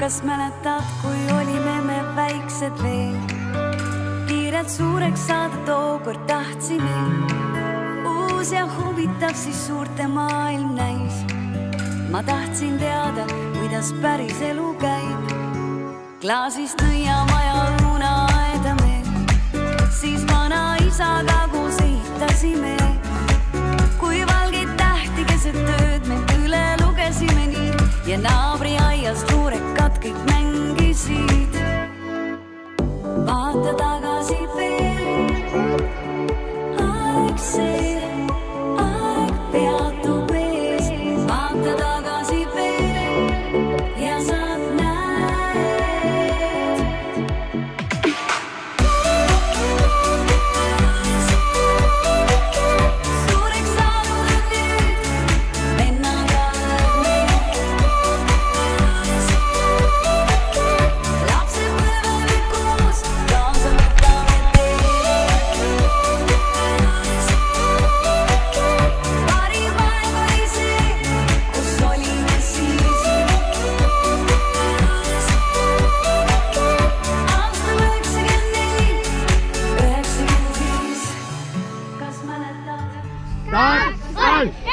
kas mäletad, kui olime me väiksed veel? Kiirelt suureks saada tookord tahtsime. Uus ja huvitav siis suurte maailm näis. Ma tahtsin teada, kuidas päris elu käib. Klaasist nõiamaja õuna aedame. Siis vana isaga koos ehitasime. Kui valgeid tähti keset tööd me üle lugesime nii. Ja naabri aias luurekad kõik mängisid. Vaata tagasi veel. Aeg see, aeg peatub ees. Vaata tagasi veel ja sa Start!